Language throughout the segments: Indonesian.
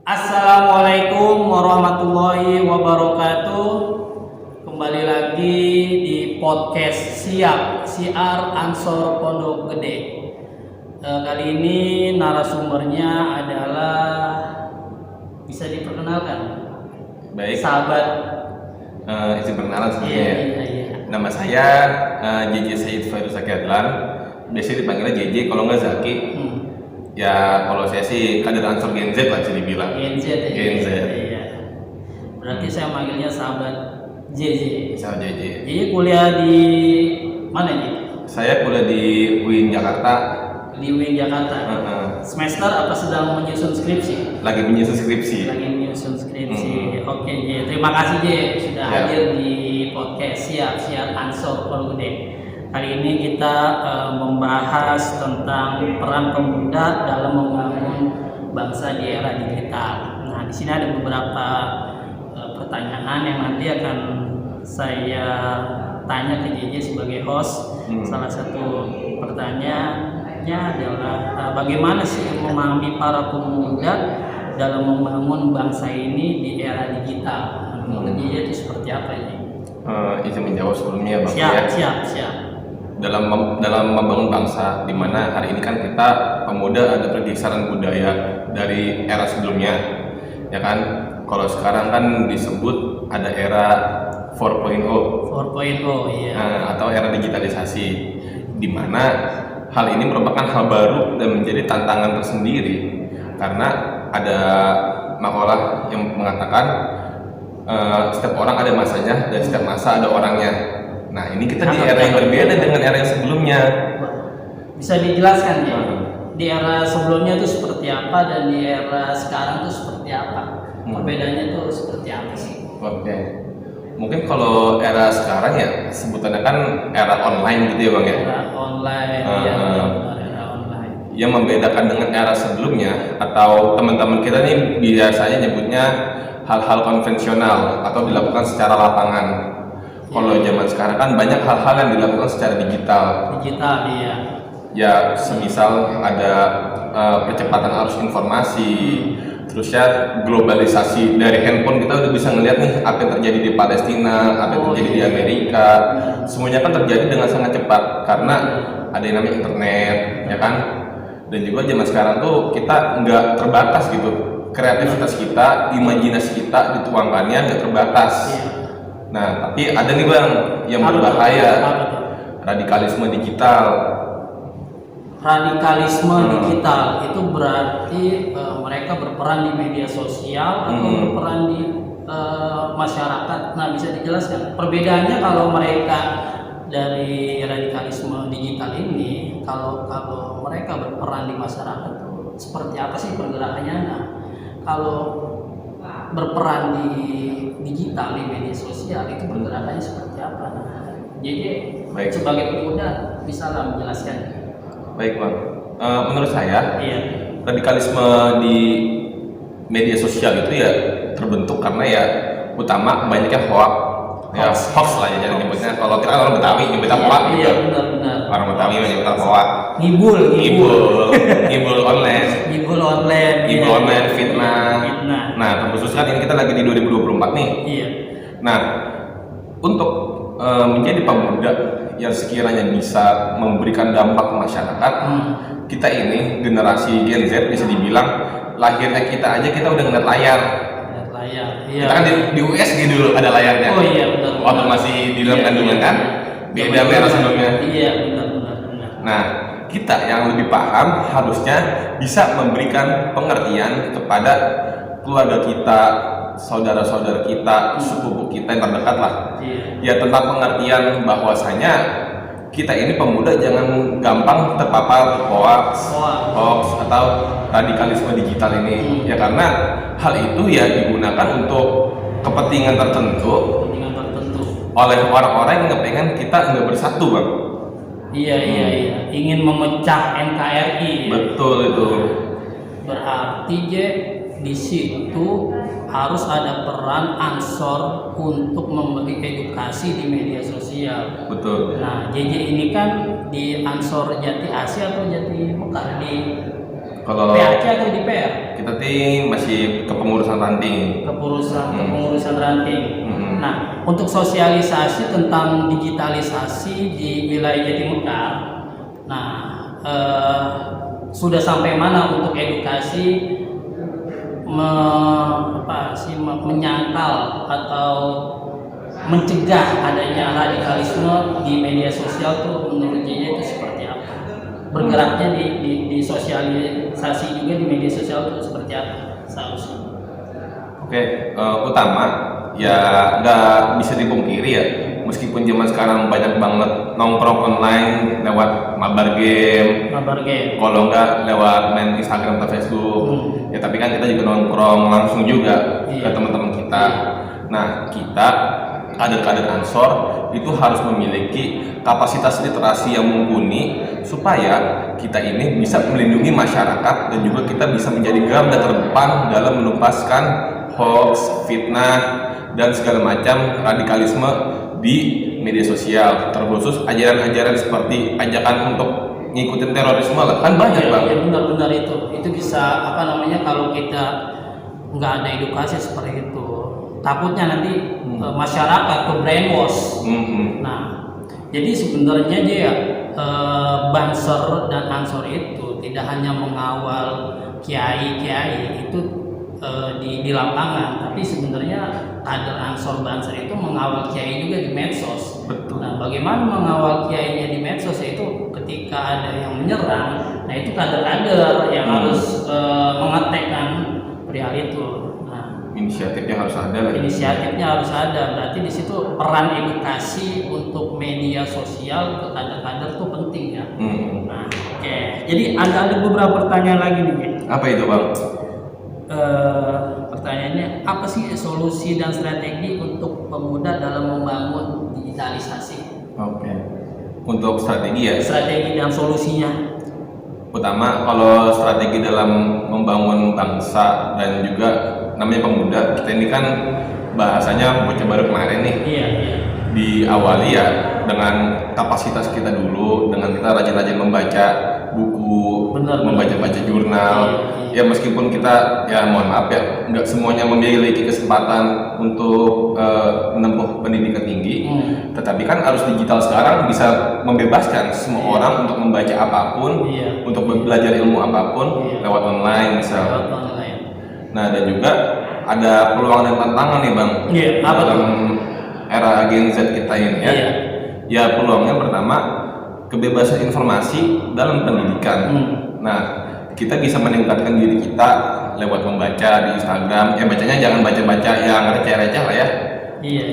Assalamualaikum warahmatullahi wabarakatuh. Kembali lagi di podcast Siar Ansor Pondok Gede. Kali ini narasumbernya adalah, bisa diperkenalkan? Baik. Sahabat. Izin perkenalan sebelumnya. Iya. Nama saya JJ Said Fairuz Zaki Adlan. Biasanya dipanggilnya JJ, kalau nggak Zaki. Ya kalau saya sih kader Ansor Gen Z lah bisa dibilang. Gen Z. Iya. Berarti saya manggilnya sahabat JJ. Saya JJ. Jadi kuliah di mana nih? Saya kuliah di UIN Jakarta. Di UIN Jakarta. Semester apa sedang menyusun skripsi? Lagi menyusun skripsi. Oke, J. Terima kasih J sudah hadir di podcast Siar Ansor Pondok Gede. Kali ini kita membahas tentang peran pemuda dalam membangun bangsa di era digital. Nah, di sini ada beberapa pertanyaan yang nanti akan saya tanya ke JJ sebagai host. Salah satu pertanyaannya adalah bagaimana sih memahami para pemuda dalam membangun bangsa ini di era digital? Menurut JJ itu seperti apa ini? Izin menjawab sebelumnya Bang. Siap. Dalam membangun bangsa, di mana hari ini kan kita pemuda ada pergeseran budaya dari era sebelumnya, ya kan? Kalau sekarang kan disebut ada era 4.0. 4.0, iya. Atau era digitalisasi, di mana hal ini merupakan hal baru dan menjadi tantangan tersendiri, karena ada makalah yang mengatakan setiap orang ada masanya dan setiap masa ada orangnya. Nah, ini kita di era yang berbeda dengan era yang sebelumnya. Bisa dijelaskan ya? Di era sebelumnya itu seperti apa dan di era sekarang itu seperti apa? Perbedaannya itu seperti apa sih? Oke. Mungkin kalau era sekarang ya sebutannya kan era online gitu ya Bang ya? Era online, benar, era online. Yang membedakan dengan era sebelumnya atau teman-teman kita nih biasanya nyebutnya hal-hal konvensional atau dilakukan secara lapangan. Kalau zaman sekarang kan banyak hal-hal yang dilakukan secara digital. Iya. Ya, semisal ada percepatan arus informasi, terus ya globalisasi dari handphone kita udah bisa ngeliat nih apa yang terjadi di Palestina, apa yang terjadi di Amerika. Semuanya kan terjadi dengan sangat cepat karena ada yang namanya internet, ya kan? Dan juga zaman sekarang tuh kita nggak terbatas gitu, kreativitas kita, imajinasi kita dituangkannya nggak terbatas. Nah, tapi ada nih Bang yang berbahaya, radikalisme digital. Digital itu berarti mereka berperan di media sosial atau berperan di masyarakat. Nah, bisa dijelaskan perbedaannya kalau mereka dari radikalisme digital ini, kalau mereka berperan di masyarakat itu seperti apa sih pergerakannya? Nah, kalau berperan di digital, di media sosial itu pergerakannya seperti apa? Nah, jadi sebagai pemuda bisa lah menjelaskan. Baik Bang, menurut saya radikalisme di media sosial itu ya terbentuk karena ya utama banyaknya hoax lah ya jadi nyebutnya. Kalau kita orang Betawi nyebutnya hoax gitu. Iya, benar. Orang Betawi nyebutnya hoax. Ngibul online, fitnah. Nah, terkhusus kan ini kita lagi di 2024 nih. Iya. Nah, untuk menjadi pemuda yang sekiranya bisa memberikan dampak ke masyarakat, kita ini generasi Gen Z bisa dibilang lahirnya kita aja kita udah ngeliat layar. Iya. Kita kan di USG dulu ada layarnya. Oh iya, benar. Waktu masih di dalam kandungan kan, beda merah sebelumnya. Iya, benar. Nah, kita yang lebih paham harusnya bisa memberikan pengertian kepada keluarga kita, saudara-saudara kita, sepupu kita yang terdekat lah. Ya tentang pengertian bahwasanya kita ini pemuda jangan gampang terpapar hoax atau radikalisme digital ini. Ya karena hal itu ya digunakan untuk kepentingan tertentu oleh orang-orang yang kepengen kita nggak bersatu Bang. Iya. Ingin memecah NKRI. Betul itu. Berarti di situ harus ada peran Ansor untuk memberi edukasi di media sosial. Betul. Nah, JJ ini kan di Ansor Jati Asih atau Jati Mekar di Kalau PAC atau di PR? kita tim masih kepengurusan ranting. Kepengurusan ranting. Hmm. Nah, untuk sosialisasi tentang digitalisasi di wilayah Jatimekar, nah sudah sampai mana untuk edukasi menyangkal atau mencegah adanya radikalisme di media sosial tuh menurut Jaya itu seperti apa? Bergeraknya di sosialisasi juga di media sosial itu seperti apa seharusnya? Oke, utama ya nggak bisa dipungkiri ya, meskipun zaman sekarang banyak banget nongkrong online lewat mabar game, kalau nggak lewat main Instagram atau Facebook, ya tapi kan kita juga nongkrong langsung juga ke teman-teman kita. Nah, kita kader-kader Ansor itu harus memiliki kapasitas literasi yang mumpuni supaya kita ini bisa melindungi masyarakat dan juga kita bisa menjadi garda terdepan dalam menuntaskan hoax, fitnah, dan segala macam radikalisme di media sosial, terkhusus ajaran-ajaran seperti ajakan untuk ngikutin terorisme lah, kan banyak banget. Ya, benar-benar itu bisa kalau kita nggak ada edukasi seperti itu, takutnya nanti masyarakat ke brainwash. Nah, jadi sebenarnya dia Banser dan Ansor itu tidak hanya mengawal kiai-kiai itu di lapangan, tapi sebenarnya kader Ansor Banser itu mengawal kiai juga di medsos. Betul. Nah, bagaimana mengawal kiainya di medsos itu ketika ada yang menyerang, nah itu kader-kader yang harus mengetekkan perihal itu. Nah, inisiatifnya harus ada lah. Inisiatifnya harus ada. Berarti di situ peran edukasi untuk media sosial ke kader-kader itu penting ya. Nah, oke. Jadi ada beberapa pertanyaan lagi nih. Apa itu, Bang? Pertanyaannya, apa sih solusi dan strategi untuk pemuda dalam membangun digitalisasi? Oke. Untuk strategi ya? Strategi dan solusinya. Utama kalau strategi dalam membangun bangsa dan juga namanya pemuda, kita ini kan bahasanya bocah baru kemarin nih. Iya. Diawali ya dengan kapasitas kita dulu, dengan kita rajin-rajin membaca buku, membaca jurnal. Ya meskipun kita ya mohon maaf ya nggak semuanya memiliki kesempatan untuk menempuh pendidikan tinggi, tetapi kan arus digital sekarang bisa membebaskan semua orang untuk membaca apapun, untuk belajar ilmu apapun lewat online misal. Nah, dan juga ada peluang dan tantangan nih, Bang, dalam era Gen Z kita ini ya. Ya peluangnya pertama kebebasan informasi dalam pendidikan. Nah, kita bisa meningkatkan diri kita lewat membaca di Instagram. Ya bacanya jangan baca-baca yang receh-receh lah ya. Iya.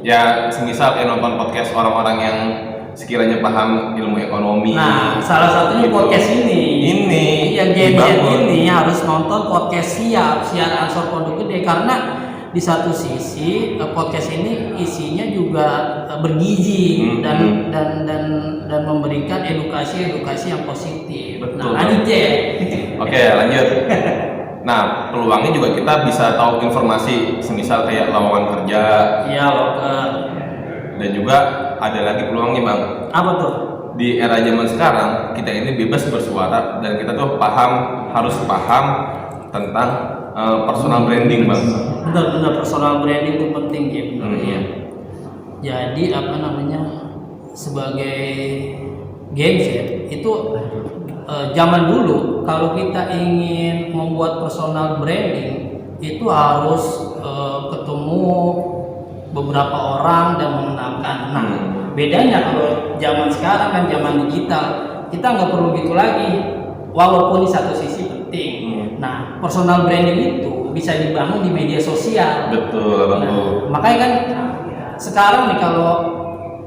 Ya semisal kayak nonton podcast orang-orang yang sekiranya paham ilmu ekonomi. Nah, salah satunya gitu. Podcast ini. Yang Gen Z ini harus nonton podcast siar Ansor Pondok Gede, karena di satu sisi podcast ini isinya juga bergizi dan memberikan edukasi yang positif. Betul. Nah, lanjut ya. Oke, lanjut. Nah, peluangnya juga kita bisa tahu informasi semisal kayak lowongan kerja. Iya, loker. Dan juga ada lagi peluangnya, Bang. Apa tuh? Di era zaman sekarang kita ini bebas bersuara dan kita tuh harus paham tentang personal branding, Bang. Benar personal branding itu penting ya, benar ya. Jadi sebagai Gen Z itu zaman dulu kalau kita ingin membuat personal branding itu harus ketemu beberapa orang dan mengenalkan. Nah, bedanya kalau zaman sekarang kan zaman digital, kita nggak perlu gitu lagi. Walaupun di satu sisi penting. Nah, personal branding itu bisa dibangun di media sosial. Betul, nah, makanya kan sekarang nih kalau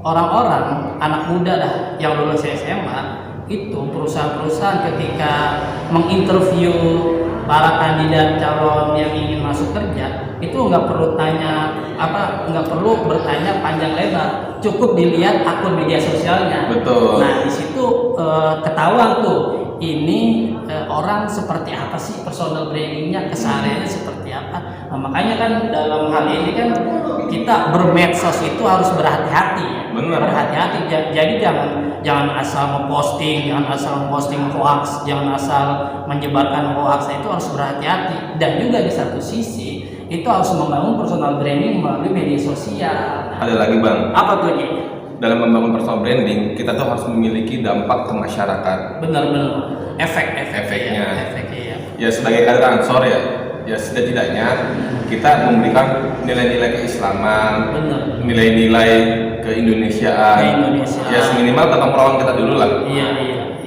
orang-orang anak muda dah yang lulus SMA itu perusahaan-perusahaan ketika menginterview para kandidat calon yang ingin masuk kerja itu nggak perlu bertanya panjang lebar, cukup dilihat akun media sosialnya. Betul. Nah, di situ ketahuan tuh ini orang seperti apa sih, personal brandingnya, kesehariannya seperti apa. Nah, makanya kan dalam hal ini kan kita bermedsos itu harus berhati-hati ya. Benar. Berhati-hati. Jadi jangan asal memposting, jangan asal memposting hoax, jangan asal menyebarkan hoax. Itu harus berhati-hati. Dan juga di satu sisi itu harus membangun personal branding melalui media sosial. Ada lagi Bang. Apa tuh ini? Dalam membangun personal branding, kita tuh harus memiliki dampak ke masyarakat. Benar-benar. Efeknya. Ya sebagai kader Ansor ya setidaknya kita memberikan nilai-nilai keislaman, Benar. nilai-nilai keindonesiaan. Ya seminimal ketongkrongan kita dulu lah. Iya.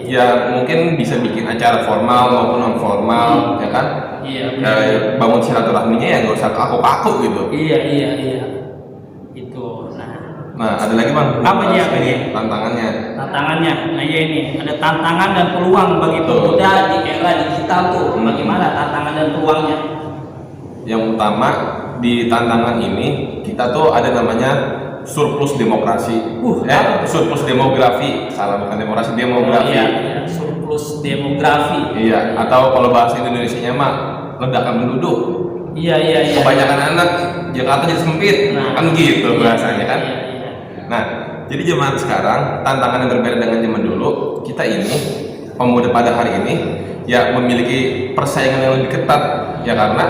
Ya mungkin bisa bikin acara formal maupun non formal, ya kan? Iya. Bangun silaturahminya ya nggak usah kaku-kaku gitu. Iya. Itu. Nah ada lagi Bang. Apa dia? Tantangannya. Nah ya ini ada tantangan dan peluang bagi pemuda di era digital tuh. Bagaimana tantangan dan peluangnya? Yang utama di tantangan ini kita tuh ada namanya surplus demokrasi. Surplus demografi. Salah, bukan demokrasi, demografi. Iya, surplus demografi. Iya, atau kalau bahasa Indonesianya mah ledakan penduduk. Iya. Kebanyakan anak Jakarta jadi sempit. Kan gitu bahasanya kan. Iya. Nah, jadi zaman sekarang tantangan yang berbeda dengan zaman dulu. Kita ini pemuda pada hari ini ya memiliki persaingan yang lebih ketat ya karena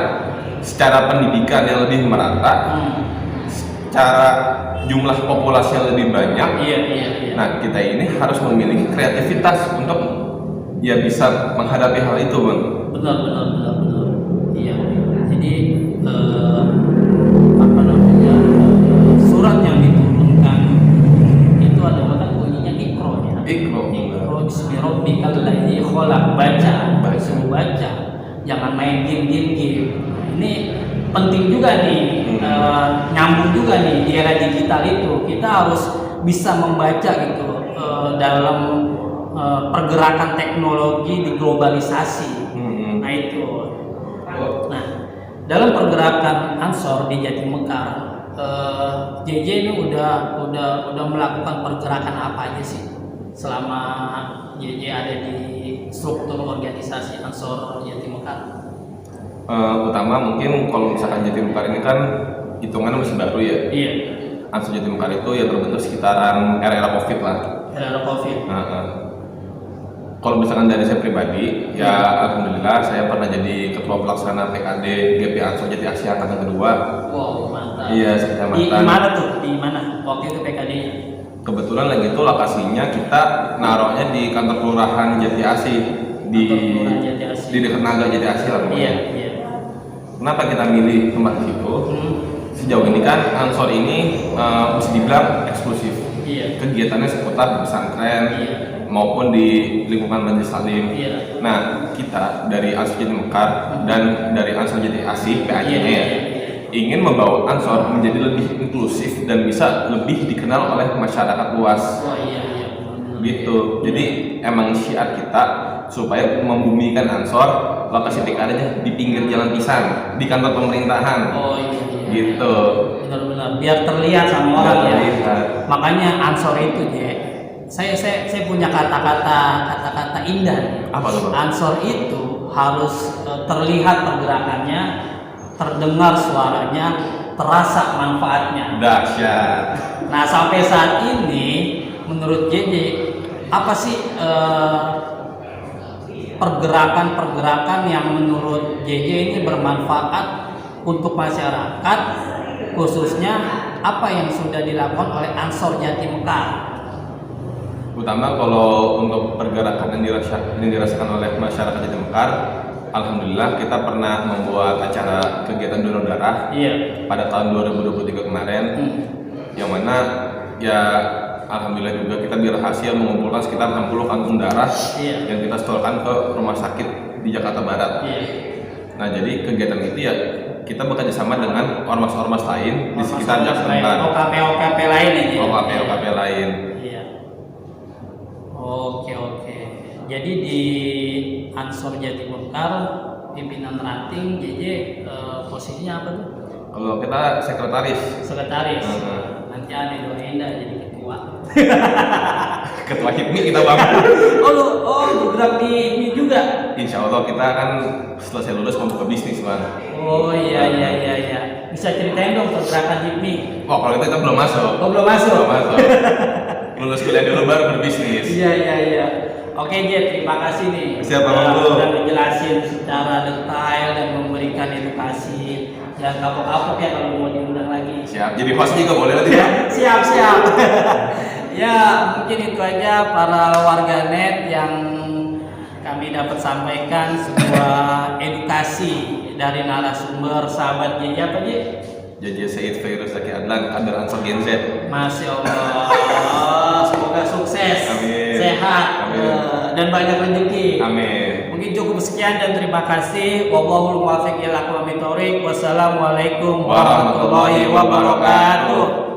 secara pendidikan yang lebih merata, secara jumlah populasi yang lebih banyak. Iya. Nah, kita ini harus memiliki kreativitas untuk ya bisa menghadapi hal itu, Bang. Benar. Iya. Jadi apa namanya? Surat yang diturunkan itu adalah kan bunyinya Iqra ya. Iqra bismi rabbikal ladzi khalaq. Suruh baca. Jangan main game. Ini penting juga nih, nyambung juga nih di era digital itu. Kita harus bisa membaca gitu dalam pergerakan teknologi di globalisasi. Nah itu. Nah dalam pergerakan Ansor di Jatimekar, JJ ini udah melakukan pergerakan apa aja sih selama JJ ada di struktur organisasi Ansor Jatimekar? Utama mungkin kalau misalkan Jatimekar ini kan hitungannya masih baru ya. Iya. Ansor Jatimekar itu ya terbentuk sekitaran era Covid lah. Era Covid. Kalau misalkan dari saya pribadi, ya alhamdulillah saya pernah jadi ketua pelaksana PKD GP Ansor Jati Asih angkatan kedua. Wow, mantap. Iya, sekecamatan. Di mana tuh? Di mana waktu itu PKD-nya? Kebetulan lagi itu lokasinya kita naruhnya di kantor kelurahan Jati Asih di dekat Naga Jati Asih lah pokoknya. Iya. Kenapa kita milih tempat di situ? Sejauh ini kan Ansor ini bisa dibilang eksklusif. Iya. Kegiatannya seputar pesantren maupun di lingkungan Majelis Taklim. Iya. Nah, kita dari Ansor Jatimekar dan dari Ansor Jati Asih PAJ-nya ingin membawa Ansor menjadi lebih inklusif dan bisa lebih dikenal oleh masyarakat luas. Oh iya. Gitu. Jadi emang syiar kita supaya membumikan Ansor, lokasi PKD-nya di pinggir jalan pisang, di kantor pemerintahan. Oh iya. Gitu. Benar-benar biar terlihat sama orang ya. Makanya Ansor itu saya punya kata-kata indah. Apa tuh, Bang? Ansor itu harus terlihat pergerakannya, terdengar suaranya, terasa manfaatnya. Dahsyat. Nah sampai saat ini menurut JJ apa sih pergerakan yang menurut JJ ini bermanfaat untuk masyarakat, khususnya apa yang sudah dilakukan oleh Ansor Jatimekar? Utama kalau untuk pergerakan yang dirasakan oleh masyarakat Jatimekar, alhamdulillah kita pernah membuat acara kegiatan donor darah pada tahun 2023 kemarin, yang mana ya alhamdulillah juga kita berhasil mengumpulkan sekitar 60 kantung darah yang kita setorkan ke rumah sakit di Jakarta Barat. Nah jadi kegiatan itu ya kita bekerja sama dengan ormas-ormas lain di sekitar Jakarta. OKP lain ini. OKP lain. Iya. Oke. Jadi di Ansor Jatimekar pimpinan ranting JJ posisinya apa tuh? Kalau kita sekretaris. Nanti aneh doain dah jadi ketua. Ketua HIPMI kita bangun. Oh bergerak di HIPMI juga? insya Allah kita kan selesai lulus mau buka bisnis bang. Oh iya. Bisa ceritain dong pergerakan Jimmy. Oh kalau itu kita belum masuk. Oh belum masuk. Belum masuk. Lulus kuliah dulu baru berbisnis. Iya. Oke Jet, terima kasih nih. Siap, Bang Bro. Sudah menjelasin secara detail dan memberikan edukasi. Jangan kapok-kapok ya kalau mau diundang lagi. Siap. Jadi host juga boleh nanti ya? Siap. Ya mungkin itu aja para warganet yang kami dapat sampaikan sebuah edukasi dari narasumber sahabat JJ apa J? JJ Said Fairuz Zaki Adlan, kader Ansor Gen Z. Masya Allah, semoga sukses, Amin. sehat, Amin. dan banyak rezeki. Amin. Mungkin cukup sekian dan terima kasih. Wallahul muwaffiq ila aqwamit thoriq. Wassalamualaikum warahmatullahi wabarakatuh.